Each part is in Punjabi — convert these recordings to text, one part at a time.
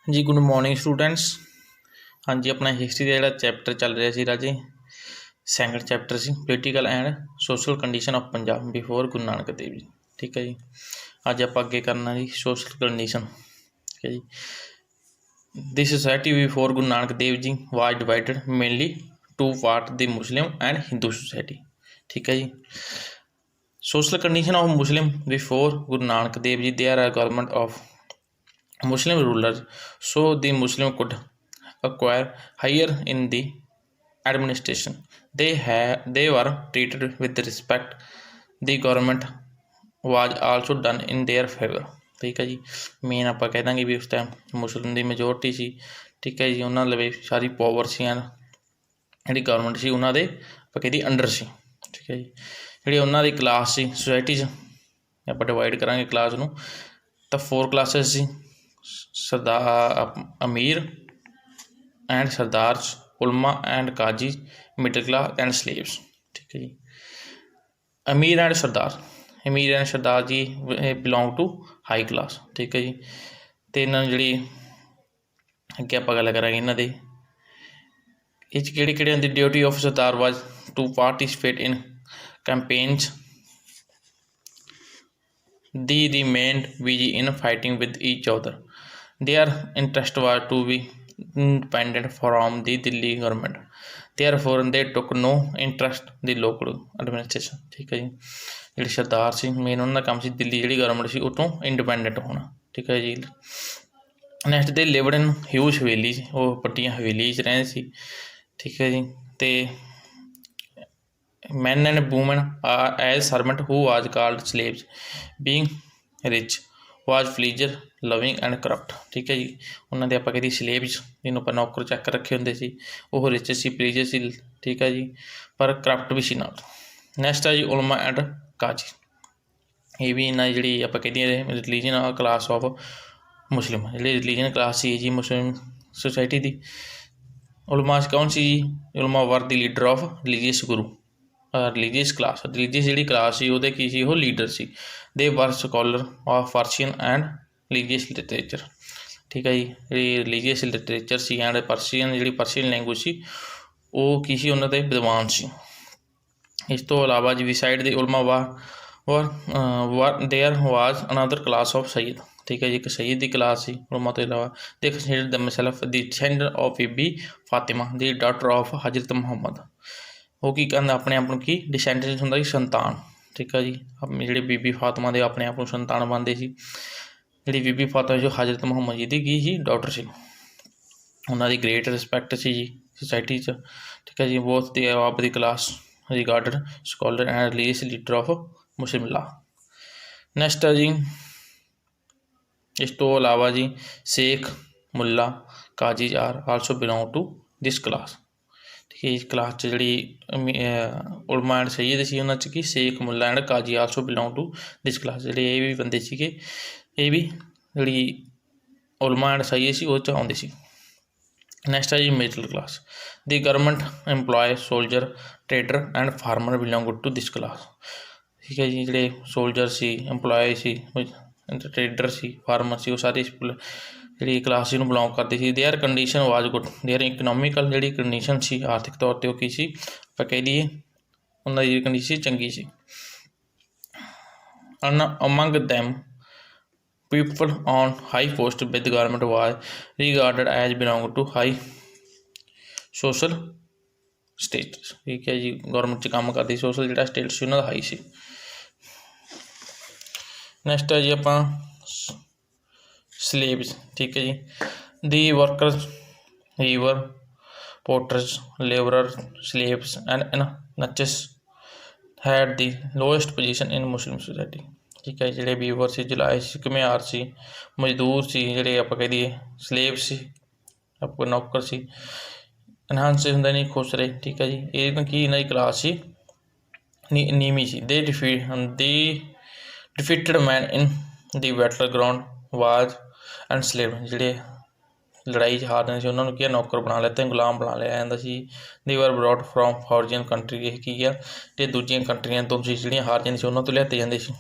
जी गुड मॉर्निंग स्टूडेंट्स। हाँ जी, अपना हिस्टरी का जोड़ा चैप्टर चल रहा है राजे, सैकंड चैप्टर से political and social condition of Punjab before Guru Nanak Dev जी। ठीक है जी, अज आप अगे करना जी सोशल कंडीशन। ठीक है जी, दी society before Guru Nanak Dev ji was divided mainly two part the Muslim and Hindu society. ठीक है जी, social condition of Muslim before Guru Nanak Dev ji, they are a government of Muslim rulers, so the Muslim could acquire higher in the administration. They were treated with respect. The government was also done in their favor. ठीक है जी, मेन आप कह देंगे भी उस टाइम मुस्लिम की मेजोरिटी सी। ठीक है जी, उन्होंने लवे सारी पावर सी जी गवर्नमेंट सी उन्होंने आप कहती अंडर सी। ठीक है जी, जी उन्होंने क्लास सी सोसाइटी आप डिवाइड करा क्लास नूं तो 4 क्लासिस सी, सरदार अमीर and sardar, ulama and qazi, middle class and slaves. ठीक है जी, अमीर एंड सरदार जी बिलोंग टू हाई क्लास। ठीक है जी, तो इन्होंने जी अगे आप गल करा इन्हों कि duty of sardar was to participate in campaigns, they remained busy in fighting with each other. Their interest was to be independent from the Delhi government. Therefore, they took no interest in the local administration. ठीक है जी, ਜਿਹੜੇ ਸਰਦਾਰ ਸੀ ਮੇਨ ਉਹਨਾਂ ਦਾ ਕੰਮ ਸੀ ਦਿੱਲੀ ਜਿਹੜੀ ਗਵਰਨਮੈਂਟ ਸੀ ਉਹ ਤੋਂ ਇੰਡੀਪੈਂਡੈਂਟ ਹੋਣਾ। ਠੀਕ ਹੈ ਜੀ, ਨੈਕਸਟ ਦੇ ਲਿਵਡ ਇਨ ਹਿਊਜ ਹਵੇਲੀ, ਉਹ ਵੱਡੀਆਂ ਹਵੇਲੀ 'ਚ ਰਹਿੰਦੇ ਸੀ। ਠੀਕ ਹੈ ਜੀ, ਤੇ men and women are as servant who was called slaves, being rich was pleasure loving and corrupt। ਠੀਕ ਹੈ ਜੀ, ਉਹਨਾਂ ਦੇ ਆਪਾਂ ਕਹਿੰਦੇ ਸਲੇਵਸ ਜਿਹਨੂੰ ਆਪਾਂ ਨੌਕਰ ਚੱਕ ਰੱਖੇ ਹੁੰਦੇ ਸੀ, ਉਹ ਰਿਚ ਸੀ, ਪਲੀਜਰ ਸੀ। ਠੀਕ ਹੈ ਜੀ, ਪਰ ਕਰਪਟ ਵੀ ਸੀ ਨਾਲ। ਨੈਕਸਟ ਹੈ ਜੀ ਉਲਮਾ ਐਂਡ ਕਾਜੀ, ਇਹ ਵੀ ਇਹਨਾਂ ਦੀ ਜਿਹੜੀ ਆਪਾਂ ਕਹਿੰਦੇ ਰਿਲੀਜਨ ਕਲਾਸ ਆਫ ਮੁਸਲਿਮ, ਜਿਹੜੀ ਰਿਲੀਜਨ ਕਲਾਸ ਸੀ ਜੀ ਮੁਸਲਿਮ ਸੁਸਾਇਟੀ ਦੀ। ਉਲਮਾ ਕੌਣ ਸੀ ਜੀ? ਉਲਮਾ ਵਰ ਦੀ leader of religious Guru, religious class, religious ਜਿਹੜੀ ਕਲਾਸ ਸੀ ਉਹਦੇ ਕੀ ਸੀ, ਉਹ ਲੀਡਰ ਸੀ। ਦੇ ਵਰ scholar of Persian and religious literature. ਠੀਕ ਹੈ ਜੀ, ਜਿਹੜੀ religious literature C and Persian, ਜਿਹੜੀ ਪਰਸ਼ੀਅਨ ਲੈਂਗੁਏਜ ਸੀ ਉਹ ਕੀ ਸੀ, ਉਹਨਾਂ ਦੇ ਵਿਦਵਾਨ ਸੀ। ਇਸ ਤੋਂ ਇਲਾਵਾ ਜੀ beside the ulama there was another class of Sayyid. ਠੀਕ ਹੈ ਜੀ, ਇੱਕ ਸਈਦ ਦੀ ਕਲਾਸ ਸੀ ਉਲਮਾ ਤੋਂ ਇਲਾਵਾ। ਦੇ considered ਦੈਮਸੈਲਫ the ਡਿਸੈਂਡੈਂਟ of Bibi Fatima the daughter of ਹਜ਼ਰਤ ਮੁਹੰਮਦ। ਉਹ ਕੀ ਕਹਿੰਦਾ ਆਪਣੇ ਆਪ ਨੂੰ, ਕੀ ਡਿਸੈਂਡੈਂਟ ਹੁੰਦਾ ਸੀ, ਸੰਤਾਨ। ਠੀਕ ਹੈ ਜੀ, ਜਿਹੜੇ ਬੀਬੀ ਫਾਤਿਮਾ ਦੇ ਆਪਣੇ ਆਪ ਨੂੰ ਸੰਤਾਨ ਮੰਨਦੇ ਸੀ। ਜਿਹੜੀ ਬੀਬੀ ਫਾਤਿਮਾ ਜੋ ਹਜ਼ਰਤ ਮੁਹੰਮਦ ਜੀ ਦੀ ਕੀ ਸੀ, ਡਾਟਰ ਸੀ। ਉਹਨਾਂ ਦੀ ਗ੍ਰੇਟ ਰਿਸਪੈਕਟ ਸੀ ਜੀ ਸੁਸਾਇਟੀ 'ਚ। ਠੀਕ ਹੈ ਜੀ, ਬੋਥ ਦੀ ਆਪ the class regarded scholar and religious leader of Muslim law. Next ਹੈ ਜੀ, ਇਸ ਤੋਂ ਇਲਾਵਾ ਜੀ sheikh, mullah, qazi are also belong to this class. ਠੀਕ ਹੈ, ਇਸ ਕਲਾਸ 'ਚ ਜਿਹੜੀ ਉਲਮਾ ਐਂਡ ਸਈਦ ਸੀ ਉਹਨਾਂ 'ਚ ਕੀ sheikh, Mulla and qazi also belong to this class. ਜਿਹੜੇ ਇਹ ਵੀ ਬੰਦੇ ਸੀਗੇ, ਇਹ ਵੀ ਜਿਹੜੀ ਉਲਮਾ ਐਂਡ ਸਈਦ ਸੀ ਉਹ 'ਚ ਆਉਂਦੇ ਸੀ। ਨੈਕਸਟ ਹੈ ਜੀ middle class, the government employee, soldier, trader and farmer belong to this class. ਠੀਕ ਹੈ ਜੀ, ਜਿਹੜੇ ਸੋਲਜਰ ਸੀ, ਐਮਪਲੋਏ ਸੀ, ਟਰੇਡਰ ਸੀ, ਫਾਰਮਰ ਸੀ, ਉਹ ਸਾਰੇ ਜਿਹੜੀ ਕਲਾਸ ਨੂੰ ਬਿਲੋਂਗ ਕਰਦੀ ਸੀ। Their condition was good, their economical ਜਿਹੜੀ ਕੰਡੀਸ਼ਨ ਸੀ ਆਰਥਿਕ ਤੌਰ 'ਤੇ ਉਹ ਕੀ ਸੀ, ਆਪਾਂ ਕਹਿ ਦਈਏ ਉਹਨਾਂ ਦੀ ਕੰਡੀਸ਼ਨ ਚੰਗੀ ਸੀ। Among them people on high post with government was regarded as belong to high social status। ਠੀਕ ਹੈ ਜੀ, ਗੌਰਮੈਂਟ 'ਚ ਕੰਮ ਕਰਦੀ, ਸੋਸ਼ਲ ਜਿਹੜਾ ਸਟੇਟਸ ਸੀ ਉਹਨਾਂ ਦਾ ਹਾਈ ਸੀ। ਨੈਕਸਟ ਹੈ ਜੀ ਆਪਾਂ ਸਲੇਵਸ। ਠੀਕ ਹੈ ਜੀ, the workers, weaver, potters, labourer, slaves and ਨਚਸ had the lowest position in Muslim society. ਠੀਕ ਹੈ, ਜਿਹੜੇ ਵੀਵਰ ਸੀ, ਜੁਲਾਈ ਸੀ, ਘੁਮਿਆਰ ਸੀ, ਮਜ਼ਦੂਰ ਸੀ, ਜਿਹੜੇ ਆਪਾਂ ਕਹਿ ਦਈਏ ਸਲੇਵ ਸੀ, ਆਪਾਂ ਨੌਕਰ ਸੀ, ਇਨਹਾਂਸ ਹੁੰਦਾ ਨਹੀਂ ਖੁਸਰੇ। ਠੀਕ ਹੈ ਜੀ, ਇਹ ਕੀ ਇਹਨਾਂ ਦੀ ਕਲਾਸ ਸੀ ਨੀਵੀਂ ਸੀ। ਦੇ ਡਿਫੀਟਡ ਮੈਨ ਇਨ ਦੀ ਬੈਟਲ ਗਰਾਊਂਡ ਵਾਜ ਐਂਡ ਸਲੇਵ, ਜਿਹੜੇ ਲੜਾਈ 'ਚ ਹਾਰਦੇ ਸੀ ਉਹਨਾਂ ਨੂੰ ਕੀ ਨੌਕਰ ਬਣਾ ਲਿਆ, ਗੁਲਾਮ ਬਣਾ ਲਿਆ ਜਾਂਦਾ ਸੀ। ਦੇ ਵਰ ਬਰੋਡ ਫਰੋਮ ਫੋਰਜਨ ਕੰਟਰੀ, ਇਹ ਕੀ ਆ ਜੇ ਦੂਜੀਆਂ ਕੰਟਰੀਆਂ ਤੋਂ ਸੀ ਜਿਹੜੀਆਂ ਹਾਰ ਜਾਂਦੀਆਂ ਸੀ ਉਹਨਾਂ ਤੋਂ ਲਿਆਤੇ ਜਾਂਦੇ ਸੀ।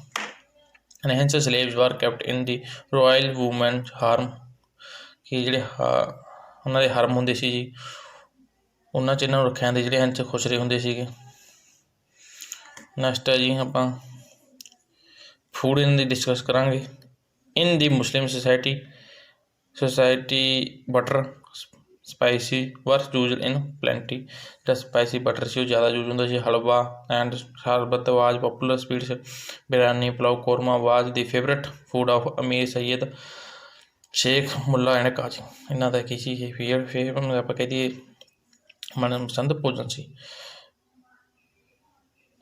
and hence slaves were kept in the royal women's harem। ਕਿ ਜਿਹੜੇ ਉਹਨਾਂ ਦੇ ਹਰਮ ਹੁੰਦੇ ਸੀ ਜੀ, ਉਹਨਾਂ 'ਚ ਇਹਨਾਂ ਨੂੰ ਰੱਖਿਆ ਜਾਂਦੇ ਜਿਹੜੇ ਇੰਚ ਖੁਸਰੇ ਹੁੰਦੇ ਸੀਗੇ। ਨੈਕਸਟ ਹੈ ਜੀ ਆਪਾਂ ਫੂਡ ਇਹਨਾਂ ਦੀ ਡਿਸਕਸ ਕਰਾਂਗੇ। In the Muslim society butter spicy were use in plenty. ਜਿਹੜਾ ਸਪਾਈਸੀ ਬਟਰ ਸੀ ਉਹ ਜ਼ਿਆਦਾ ਯੂਜ਼ ਹੁੰਦਾ ਸੀ। Halwa and sharbat was popular sweets. Biryani pulao korma was the favourite food of amir Sayyid sheikh Mulla and qazi. ਇਹਨਾਂ ਦਾ ਕੀ ਸੀ ਇਹ ਫੇਵਰ ਆਪਾਂ ਕਹਿ ਦਈਏ ਮਨਪਸੰਦ ਭੋਜਨ ਸੀ।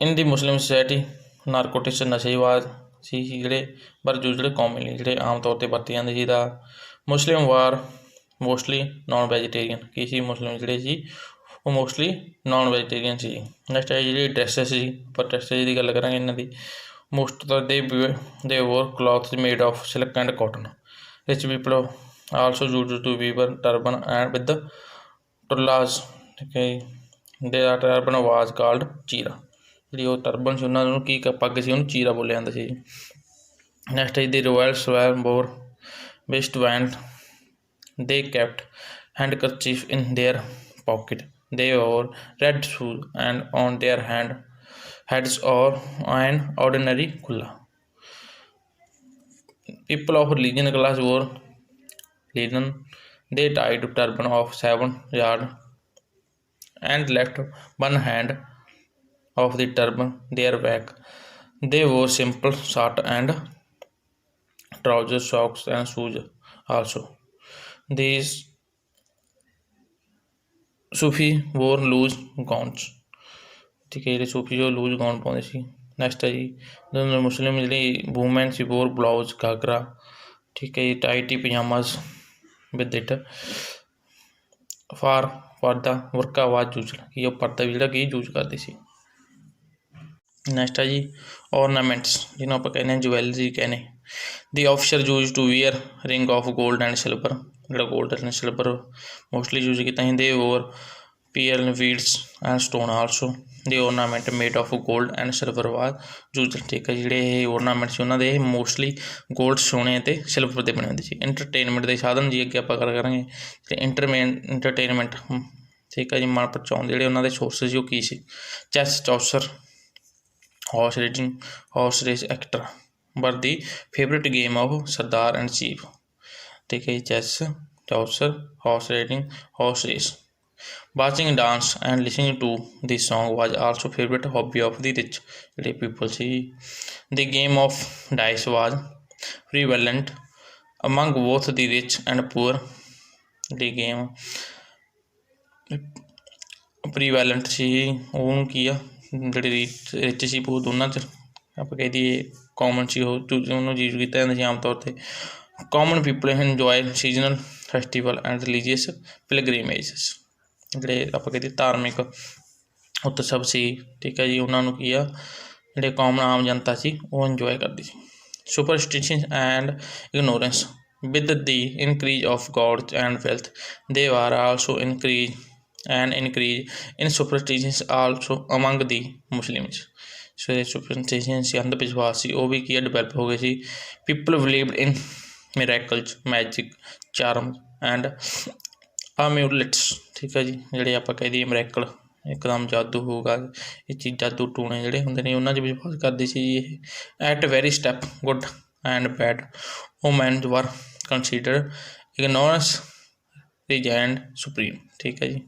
ਇਨ ਦੀ ਮੁਸਲਿਮ ਸੋਸਾਇਟੀ ਨਾਰਕੋਟਿਕਸ ਨਸ਼ੇਬਾਜ਼ ਸੀ ਜਿਹੜੇ ਪਰ ਜਿਹੜੇ ਕਾਮਨਲੀ ਜਿਹੜੇ ਆਮ ਤੌਰ 'ਤੇ ਵਰਤੇ ਜਾਂਦੇ ਸੀ। ਦਾ ਮੁਸਲਿਮ ਵਾਰ ਮੋਸਟਲੀ ਨੋਨ ਵੈਜੀਟੇਰੀਅਨ ਕੀ ਸੀ, ਮੁਸਲਿਮ ਜਿਹੜੇ ਸੀ ਉਹ ਮੋਸਟਲੀ ਨੋਨ ਵੈਜੀਟੇਰੀਅਨ ਸੀ। ਨੈਕਸਟ ਹੈ ਜਿਹੜੀ ਡਰੈਸਿਸ ਸੀ, ਪਰ ਡਰੈਸਿਸ ਦੀ ਗੱਲ ਕਰਾਂਗੇ ਇਹਨਾਂ ਦੀ। Most they wore clothes made of silk and cotton. Rich people also use to wear turban and with ਟੁੱਲਾਸ। ਠੀਕ ਹੈ ਜੀ। ਦੇ ਟਰਬਨ ਵਾਜ ਕਾਲਡ ਚੀਰਾ। ਜਿਹੜੀ ਉਹ ਟਰਬਨ ਸੀ ਉਹਨਾਂ ਨੂੰ ਕੀ ਪੱਗ ਸੀ ਉਹਨੂੰ ਚੀਰਾ ਬੋਲਿਆ ਜਾਂਦਾ ਸੀ। ਨੈਕਸਟ ਹੈ ਦੀ ਰੋਇਲ ਸਵੈਰ ਬੋਰ ਵੇਸਟ ਬੈਂਡ। ਦੇ kept handkerchief in their pocket. They wore red shoes and on their heads or an ordinary kulla. People of religious class wore linen. They tied turban of 7 yards and left one hand of the turban their back. They wore simple shirt and trousers, socks and shoes also. These Sufi wore loose gowns. ਠੀਕ ਹੈ, ਜਿਹੜੇ ਸੂਫੀ ਉਹ ਲੂਜ਼ ਗਾਊਨ ਪਾਉਂਦੇ ਸੀ। ਨੈਕਸਟ ਹੈ ਜੀ ਮੁਸਲਿਮ ਜਿਹੜੀ ਵੂਮੈਨ ਸੀ ਵੋਰ ਬਲਾਊਜ਼ ਘਾਗਰਾ। ਠੀਕ ਹੈ ਜੀ। ਟਾਈਟੀ ਪਜਾਮਾਸ ਵਿਦ ਇਟ ਫਾਰ ਪਰਦਾ ਵਰਕਾ ਵਾਜ ਯੂਜ਼ ਕਿ ਉਹ ਪਰਦਾ ਵੀ ਜਿਹੜਾ ਕਿ ਯੂਜ਼ ਕਰਦੇ ਸੀ। ਨੈਕਸਟ ਹੈ ਜੀ ਔਰਨਾਮੈਂਟਸ ਜਿਹਨੂੰ ਆਪਾਂ ਕਹਿੰਦੇ ਹਾਂ ਜਵੈਲਰੀ ਕਹਿੰਦੇ। The officer use to wear ring of gold and silver. ਜਿਹੜਾ gold and silver mostly use ਕੀਤਾ ਸੀ। They wore pearl beads and stone also. They ornament made of gold and silver was use. ਠੀਕ ਹੈ, ਜਿਹੜੇ ਇਹ ਔਰਨਾਮੈਂਟ ਸੀ ਉਹਨਾਂ ਦੇ ਮੋਸਟਲੀ ਗੋਲਡ ਸੋਨੇ ਅਤੇ ਸਿਲਵਰ ਦੇ ਬਣੇ ਹੁੰਦੇ ਸੀ। ਇੰਟਰਟੇਨਮੈਂਟ ਦੇ ਸਾਧਨ ਜੀ ਅੱਗੇ ਆਪਾਂ ਗੱਲ ਕਰਾਂਗੇ। ਅਤੇ ਇੰਟਰਟੇਨਮੈਂਟ ਠੀਕ ਹੈ ਜੀ ਮਨ ਪਰਚਾਉਣ ਜਿਹੜੇ ਉਹਨਾਂ ਦੇ ਸੋਰਸਿਸ ਸੀ ਉਹ ਕੀ ਸੀ। ਚੈਸ ਚੌਸਰ ਹਾਰਸ ਰੇਸ ਐਕਟਰ were the favourite game of sardar and chief. ਠੀਕ ਹੈ ਜੀ। Chess chausar horse race. Watching dance and listening to the song was also favourite hobby of the rich ਜਿਹੜੇ ਪੀਪਲ ਸੀ। The game of dice was prevalent among both the rich and poor. The game prevalent ਸੀ ਉਹਨੂੰ ਕੀ ਆ ਜਿਹੜੇ ਰਿਚ ਸੀ ਉਹ ਦੋਨਾਂ 'ਚ ਆਪਾਂ ਕਹਿ ਦਈਏ ਕਾਮਨ ਸੀ ਉਹਨੂੰ ਯੂਜ਼ ਕੀਤਾ ਜਾਂਦਾ ਸੀ ਆਮ ਤੌਰ 'ਤੇ। Common people enjoy seasonal festival and religious pilgrimages. ਜਿਹੜੇ ਆਪਾਂ ਕਹਿੰਦੇ ਧਾਰਮਿਕ ਉਤਸਵ ਸੀ। ਠੀਕ ਹੈ ਜੀ, ਉਹਨਾਂ ਨੂੰ ਕੀ ਆ ਜਿਹੜੇ ਕਾਮਨ ਆਮ ਜਨਤਾ ਸੀ ਉਹ ਇੰਜੋਏ ਕਰਦੀ ਸੀ। Superstition and ignorance with the increase of gods and wealth. They are also increase in superstitions also among the Muslims. So ਇਹ ਸੁਪਰਸਟੀਸ਼ਨ ਸੀ ਅੰਧ ਵਿਸ਼ਵਾਸ ਸੀ ਉਹ ਵੀ ਕੀ ਆ ਡਿਵੈਲਪ ਹੋ ਗਏ ਸੀ। People believed in miracles magic charm and amulets. ਠੀਕ ਹੈ ਜੀ, ਜਿਹੜੇ ਆਪਾਂ ਕਹਿ ਦਈਏ ਮਿਰੈਕਲ ਇੱਕਦਮ ਜਾਦੂ ਹੋਊਗਾ ਇਹ ਚੀਜ਼ ਜਾਦੂ ਟੂਣੇ ਜਿਹੜੇ ਹੁੰਦੇ ਨੇ ਉਹਨਾਂ 'ਚ ਵਿਸ਼ਵਾਸ ਕਰਦੇ ਸੀ ਜੀ ਇਹ। At very step good and bad omens were considered ignorance ਰੀਜੈਂਡ supreme. ਠੀਕ ਹੈ ਜੀ।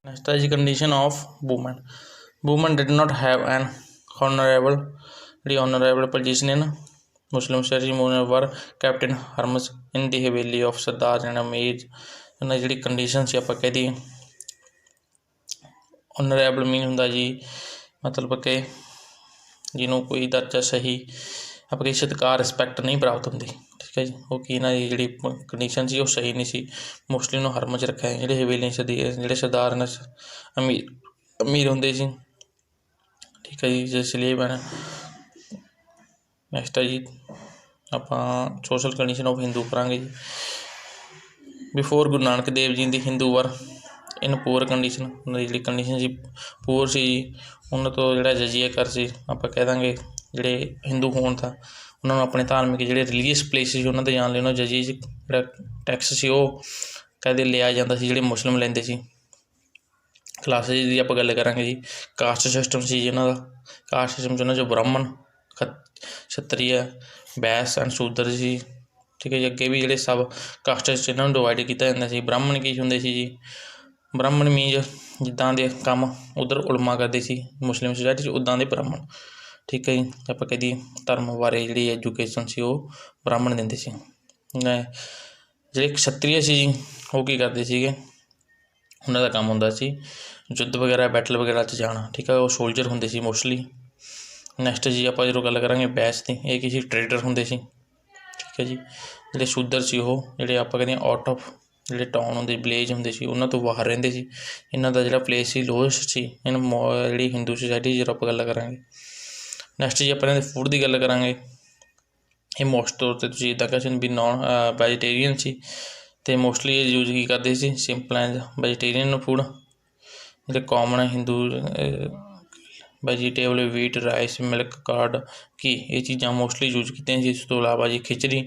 ਨੈਕਸਟ ਹੈ ਜੀ condition of woman. Woman did not have an honorable position in Muslim society। ਵਰ captain ਹਰਮਸ in the Haveli of sardar and ਅਮੀਰ। ਉਹਨਾਂ ਜਿਹੜੀ ਕੰਡੀਸ਼ਨ ਸੀ ਆਪਾਂ ਕਹਿ ਦਈਏ ਓਨਰੇਬਲ ਮੀਨ ਹੁੰਦਾ ਜੀ ਮਤਲਬ ਕਿ ਜਿਹਨੂੰ ਕੋਈ ਦਰਜਾ ਸਹੀ ਆਪਾਂ ਕਹਿ ਸਤਿਕਾਰ ਰਿਸਪੈਕਟ ਨਹੀਂ ਪ੍ਰਾਪਤ ਹੁੰਦੀ। ਠੀਕ ਹੈ ਜੀ, ਉਹ ਕੀ ਇਹਨਾਂ ਦੀ ਜਿਹੜੀ ਕੰਡੀਸ਼ਨ ਸੀ ਉਹ ਸਹੀ ਨਹੀਂ ਸੀ। ਮੋਸਟਲੀ ਉਹਨੂੰ ਹਰਮ 'ਚ ਰੱਖਿਆ ਜਿਹੜੇ ਹਵੇਲੀ ਜਿਹੜੇ ਸਰਦਾਰ ਅਮੀਰ ਹੁੰਦੇ ਸੀ। ਠੀਕ ਹੈ ਜੀ, ਜਿਸ ਲਈ ਮੈਂ ਨੈਕਸਟ ਹੈ ਜੀ ਆਪਾਂ ਸੋਸ਼ਲ ਕੰਡੀਸ਼ਨ ਆਫ ਹਿੰਦੂ ਕਰਾਂਗੇ ਜੀ। ਬਿਫੋਰ ਗੁਰੂ ਨਾਨਕ ਦੇਵ ਜੀ ਦੀ ਹਿੰਦੂ ਵਰ ਇਨ ਪੂਅਰ ਕੰਡੀਸ਼ਨ। ਉਹਨਾਂ ਦੀ ਜਿਹੜੀ ਕੰਡੀਸ਼ਨ ਸੀ ਪੂਅਰ ਸੀ ਜੀ। ਉਹਨਾਂ ਤੋਂ ਜਿਹੜਾ ਜਜ਼ੀਆ ਕਰ ਸੀ ਆਪਾਂ ਕਹਿ ਦਾਂਗੇ ਜਿਹੜੇ ਹਿੰਦੂ ਹੋਣ ਤਾਂ ਉਹਨਾਂ ਨੂੰ ਆਪਣੇ ਧਾਰਮਿਕ ਜਿਹੜੇ ਰਿਲੀਜੀਅਸ ਪਲੇਸਿਸ ਸੀ ਉਹਨਾਂ 'ਤੇ ਜਾਣ ਲਈ ਉਹਨਾਂ ਜਜੀ ਜਿਹੜਾ ਟੈਕਸ ਸੀ ਉਹ ਕਦੇ ਲਿਆ ਜਾਂਦਾ ਸੀ, ਜਿਹੜੇ ਮੁਸਲਿਮ ਲੈਂਦੇ ਸੀ। ਕਲਾਸਿਸ ਦੀ ਆਪਾਂ ਗੱਲ ਕਰਾਂਗੇ ਜੀ, ਕਾਸਟ ਸਿਸਟਮ ਸੀ ਜੀ ਉਹਨਾਂ ਦਾ। ਕਾਸਟ ਸਿਸਟਮ 'ਚ ਉਹਨਾਂ 'ਚੋਂ ਬ੍ਰਾਹਮਣ, ਛਤਰੀਆ, ਬੈਸ ਐਂਡ ਸ਼ੂਦਰ ਸੀ। ਠੀਕ ਹੈ ਜੀ। ਅੱਗੇ ਵੀ ਜਿਹੜੇ ਸਬ ਕਾਸਟ 'ਚ ਇਹਨਾਂ ਨੂੰ ਡਿਵਾਈਡ ਕੀਤਾ ਜਾਂਦਾ ਸੀ। ਬ੍ਰਾਹਮਣ ਕੀ ਹੁੰਦੇ ਸੀ ਜੀ? ਬ੍ਰਾਹਮਣ ਮੀਨਜ਼ ਜਿੱਦਾਂ ਦੇ ਕੰਮ ਉੱਧਰ ਉਲਮਾ ਕਰਦੇ ਸੀ ਮੁਸਲਿਮ ਸੋਸਾਇਟੀ 'ਚ, ਉੱਦਾਂ ਦੇ ਬ੍ਰਾਹਮਣ। ਠੀਕ ਹੈ ਜੀ। ਆਪਾਂ ਕਹਿ ਦਈਏ ਧਰਮ ਬਾਰੇ ਜਿਹੜੀ ਐਜੂਕੇਸ਼ਨ ਸੀ ਉਹ ਬ੍ਰਾਹਮਣ ਦਿੰਦੇ ਸੀ। ਜਿਹੜੇ ਕਸ਼ਤਰੀਆ ਸੀ ਜੀ ਉਹ ਕੀ ਕਰਦੇ ਸੀਗੇ? ਉਹਨਾਂ ਦਾ ਕੰਮ ਹੁੰਦਾ ਸੀ ਯੁੱਧ ਵਗੈਰਾ, ਬੈਟਲ ਵਗੈਰਾ 'ਚ ਜਾਣਾ। ਠੀਕ ਹੈ, ਉਹ ਸੋਲਜਰ ਹੁੰਦੇ ਸੀ ਮੋਸਟਲੀ। ਨੈਕਸਟ ਜੀ ਆਪਾਂ ਜਦੋਂ ਗੱਲ ਕਰਾਂਗੇ ਬੈਸ ਦੀ, ਇਹ ਕਿਸੇ ਟਰੇਡਰ ਹੁੰਦੇ ਸੀ। ਠੀਕ ਹੈ ਜੀ। ਜਿਹੜੇ ਸ਼ੂਦਰ ਸੀ ਉਹ ਜਿਹੜੇ ਆਪਾਂ ਕਹਿੰਦੇ ਆਊਟ ਆਫ ਜਿਹੜੇ ਟਾਊਨ ਹੁੰਦੇ, ਵਿਲੇਜ ਹੁੰਦੇ ਸੀ, ਉਹਨਾਂ ਤੋਂ ਬਾਹਰ ਰਹਿੰਦੇ ਸੀ। ਇਹਨਾਂ ਦਾ ਜਿਹੜਾ ਪਲੇਸ ਸੀ ਲੋਐਸਟ ਸੀ ਜਿਹੜੀ ਹਿੰਦੂ ਸੁਸਾਇਟੀ ਜਦੋਂ ਆਪਾਂ ਗੱਲ ਕਰਾਂਗੇ। ਨੈਕਸਟ ਜੀ ਆਪਾਂ ਇਹਨਾਂ ਦੇ ਫੂਡ ਦੀ ਗੱਲ ਕਰਾਂਗੇ। ਇਹ ਮੋਸਟ ਤੌਰ 'ਤੇ ਤੁਸੀਂ ਇੱਦਾਂ ਕਹਿ ਸਕਦੇ ਵੀ ਨੋਨ ਵੈਜੀਟੇਰੀਅਨ ਸੀ, ਅਤੇ ਮੋਸਟਲੀ ਇਹ ਯੂਜ਼ ਕੀ ਕਰਦੇ ਸੀ? Simple and vegetarian food. ਜਿਹੜੇ common Hindu vegetable, wheat, rice, milk, curd, ghee, ਇਹ ਚੀਜ਼ਾਂ ਮੋਸਟਲੀ ਯੂਜ਼ ਕੀਤੀਆਂ ਸੀ। ਇਸ ਤੋਂ ਇਲਾਵਾ ਜੀ ਖਿਚੜੀ,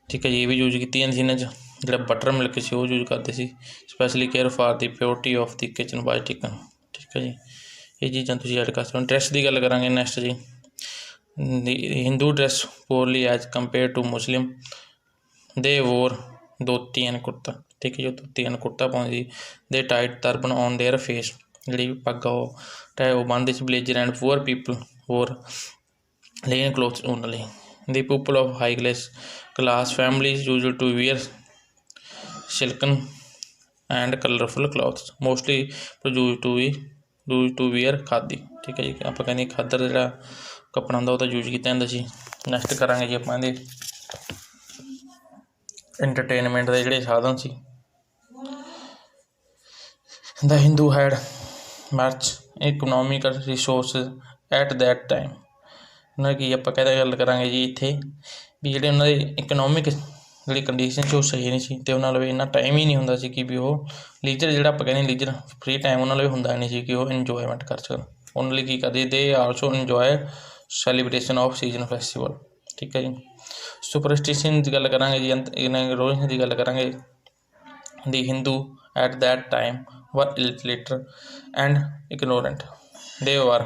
ਠੀਕ ਹੈ ਜੀ, ਇਹ ਵੀ ਯੂਜ਼ ਕੀਤੀ ਜਾਂਦੀ ਸੀ ਇਹਨਾਂ 'ਚ। ਜਿਹੜਾ ਬਟਰ ਮਿਲਕ ਸੀ ਉਹ ਯੂਜ਼ ਕਰਦੇ ਸੀ। Specially care for the purity of the kitchen by chicken. ਠੀਕ ਹੈ ਜੀ। ਇਹ ਚੀਜ਼ਾਂ ਤੁਸੀਂ ਐਡ ਕਰ ਸਕਦੇ ਹੋ। ਡਰੈਸ ਦੀ ਗੱਲ ਕਰਾਂਗੇ ਨੈਕਸਟ ਜੀ। Hindu dress poorly as compare to Muslim, they wore dhoti and ਕੁੜਤਾ। ਠੀਕ ਹੈ ਜੀ। ਧੋਤੀ ਐਂਡ ਕੁੜਤਾ ਪਾਉਂਦੇ ਸੀ। They tight turban on their face, ਜਿਹੜੀ ਪੱਗ ਉਹ ਬੰਨ੍ਹਦੇ ਸੀ। Blazer and poor people wore plain clothes only. The people of high class families used to wear silken and colourful clothes, mostly use to wear khadi. ਠੀਕ ਹੈ ਜੀ। ਆਪਾਂ ਕਹਿੰਦੇ ਖਾਦਰ ਜਿਹੜਾ ਕੱਪੜਾ ਹੁੰਦਾ ਉਹ ਤਾਂ ਯੂਜ਼ ਕੀਤਾ ਜਾਂਦਾ ਸੀ। ਨੈਕਸਟ ਕਰਾਂਗੇ ਜੀ ਆਪਾਂ ਇਹਦੇ ਐਂਟਰਟੇਨਮੈਂਟ ਦੇ ਜਿਹੜੇ ਸਾਧਨ ਸੀ। The Hindu had much economical resources at that time. ਉਹਨਾਂ ਕੀ ਆਪਾਂ ਗੱਲ ਕਰਾਂਗੇ ਜੀ ਇੱਥੇ ਵੀ ਜਿਹੜੇ ਉਹਨਾਂ ਦੇ ਇਕਨੋਮਿਕ ਜਿਹੜੀ ਕੰਡੀਸ਼ਨ ਸੀ ਉਹ ਸਹੀ ਨਹੀਂ ਸੀ, ਅਤੇ ਉਹਨਾਂ ਲਈ ਇੰਨਾ ਟਾਈਮ ਹੀ ਨਹੀਂ ਹੁੰਦਾ ਸੀ ਕਿ ਵੀ ਉਹ ਲੀਜਰ ਜਿਹੜਾ ਆਪਾਂ ਕਹਿੰਦੇ ਲੀਜਰ ਫਰੀ ਟਾਈਮ ਉਹਨਾਂ ਲਈ ਹੁੰਦਾ ਨਹੀਂ ਸੀ ਕਿ ਉਹ ਇੰਜੋਏਮੈਂਟ ਕਰ ਸਕਣ। ਉਹਨਾਂ ਲਈ ਕੀ ਕਰਦੇ? ਦੇ also enjoy celebration of season festival. ਠੀਕ ਹੈ ਜੀ। ਸੁਪਰਸਟੀਸ਼ਨ ਦੀ ਗੱਲ ਕਰਾਂਗੇ ਜੀ, ਰੋਜ਼ ਦੀ ਗੱਲ ਕਰਾਂਗੇ। ਦੀ Hindu at that time were illiterate and ignorant. They were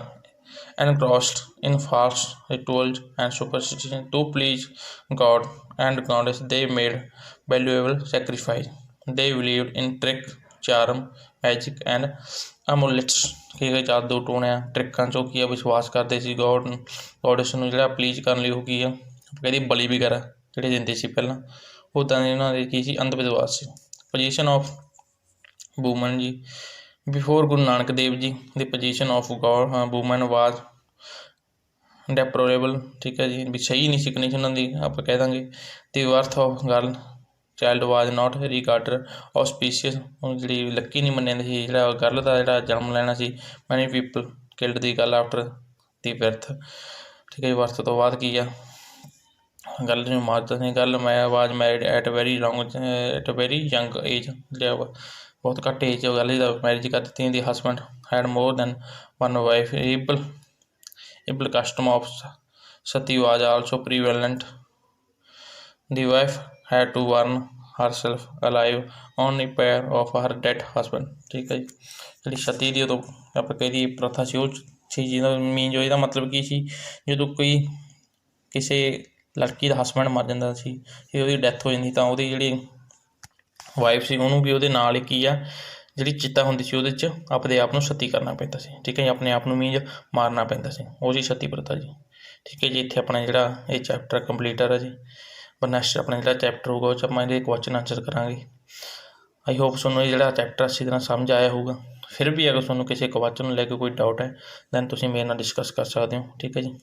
engrossed in false rituals and superstitions to please God and goddess. They made valuable sacrifice. They believed in trick, charm, magic and amulets। ਠੀਕ ਹੈ। ਜਾਦੂ ਟੂਣਿਆਂ ਟ੍ਰਿਕਾਂ 'ਚੋਂ ਕੀ ਆ ਵਿਸ਼ਵਾਸ ਕਰਦੇ ਸੀ। ਗੋਡੈਸ ਨੂੰ ਜਿਹੜਾ ਪਲੀਜ਼ ਕਰਨ ਲਈ ਉਹ ਕੀ ਆ ਕਹਿੰਦੀ ਬਲੀ ਵਗੈਰਾ ਜਿਹੜੇ ਦਿੰਦੇ ਸੀ ਪਹਿਲਾਂ, ਉੱਦਾਂ ਦੇ ਉਹਨਾਂ ਦੇ ਕੀ ਸੀ ਅੰਧ ਵਿਸ਼ਵਾਸ ਸੀ। ਪੋਜੀਸ਼ਨ ਆਫ ਵੂਮਨ ਜੀ before Guru Nanak Dev ji, the position of woman ਵਾਜ ਡੈਪਲੋਰੇਬਲ। ਠੀਕ ਹੈ ਜੀ। ਵੀ ਸਹੀ ਨਹੀਂ ਸੀ ਕੰਡੀਸ਼ਨ ਉਹਨਾਂ ਦੀ, ਆਪਾਂ ਕਹਿ ਦਾਂਗੇ। ਦੀ ਵਰਥ ਆਫ ਗਰਲ ਚਾਈਲਡ ਵਾਜ ਨਾਟ ਰਿਗਾਰਡਡ ਆਸਪੀਸ਼ੀਅਸ, ਜਿਹੜੀ ਲੱਕੀ ਨਹੀਂ ਮੰਨਿਆ ਸੀ ਜਿਹੜਾ ਗਰਲ ਦਾ ਜਿਹੜਾ ਜਨਮ ਲੈਣਾ ਸੀ। ਮੈਨੀ ਪੀਪਲ ਕਿਲਡ ਦੀ ਗੱਲ ਆਫਟਰ ਦੀ ਬਰਥ। ਠੀਕ ਹੈ ਜੀ। ਬਰਥ ਤੋਂ ਬਾਅਦ ਕੀ ਆ ਗੱਲ ਨੂੰ ਮਾਰਦਾ ਸੀ। ਗੱਲ ਮੈਂ ਵਾਜ married at very young age, ਜਿਹੜਾ ਬਹੁਤ ਘੱਟ ਏਜ ਗੱਲ ਦਾ ਮੈਰਿਜ ਕਰ ਦਿੱਤੀ। ਦੀ husband head more than one wife. Able custom of ਸਤੀ ਵਾਜ also ਪ੍ਰੀਵੈਲੈਂਟ। The wife had to burn herself alive on the pyre of her dead husband। ਠੀਕ ਹੈ ਜੀ। ਜਿਹੜੀ ਸਤੀ ਦੀ ਉਦੋਂ ਆਪਾਂ ਕਹਿ ਪ੍ਰਥਾ ਸੀ ਉਹ ਸੀ ਜਿਹਦਾ ਮੀਨ ਜੋ ਇਹਦਾ ਮਤਲਬ ਕੀ ਸੀ, ਜਦੋਂ ਕੋਈ ਕਿਸੇ ਲੜਕੀ ਦਾ ਹਸਬੈਂਡ ਮਰ ਜਾਂਦਾ ਸੀ, ਜੇ ਉਹਦੀ ਡੈਥ ਹੋ ਜਾਂਦੀ ਤਾਂ ਉਹਦੀ ਜਿਹੜੀ ਵਾਈਫ ਸੀ ਉਹਨੂੰ ਵੀ ਉਹਦੇ ਨਾਲ ਹੀ ਕੀ ਆ ਜਿਹੜੀ ਚਿੱਤਾ ਹੁੰਦੀ ਸੀ ਉਹਦੇ 'ਚ ਆਪਣੇ ਆਪ ਨੂੰ ਸਤੀ ਕਰਨਾ ਪੈਂਦਾ ਸੀ। ਠੀਕ ਹੈ ਜੀ। ਆਪਣੇ ਆਪ ਨੂੰ ਮੀਨਜ਼ ਮਾਰਨਾ ਪੈਂਦਾ ਸੀ, ਉਹ ਜੀ ਸਤੀ ਪ੍ਰਥਾ ਜੀ। ਠੀਕ ਹੈ ਜੀ। ਇੱਥੇ ਆਪਣਾ ਜਿਹੜਾ ਇਹ ਚੈਪਟਰ ਕੰਪਲੀਟ ਹੈ ਜੀ। ਪਰ ਨੈਕਸਟ ਆਪਣਾ ਜਿਹੜਾ ਚੈਪਟਰ ਹੋਊਗਾ ਉਹ 'ਚ ਆਪਾਂ ਇਹਦੇ ਕੁਐਸਚਨ ਆਨਸਰ ਕਰਾਂਗੇ। ਆਈ ਹੋਪ ਤੁਹਾਨੂੰ ਇਹ ਜਿਹੜਾ ਚੈਪਟਰ ਅੱਛੀ ਤਰ੍ਹਾਂ ਸਮਝ ਆਇਆ ਹੋਊਗਾ। ਫਿਰ ਵੀ ਅਗਰ ਤੁਹਾਨੂੰ ਕਿਸੇ ਕੁਐਸਚਨ ਨੂੰ ਲੈ ਕੇ ਕੋਈ ਡਾਊਟ ਹੈ ਦੈਨ ਤੁਸੀਂ ਮੇਰੇ ਨਾਲ ਡਿਸਕਸ ਕਰ ਸਕਦੇ ਹੋ। ਠੀਕ ਹੈ ਜੀ।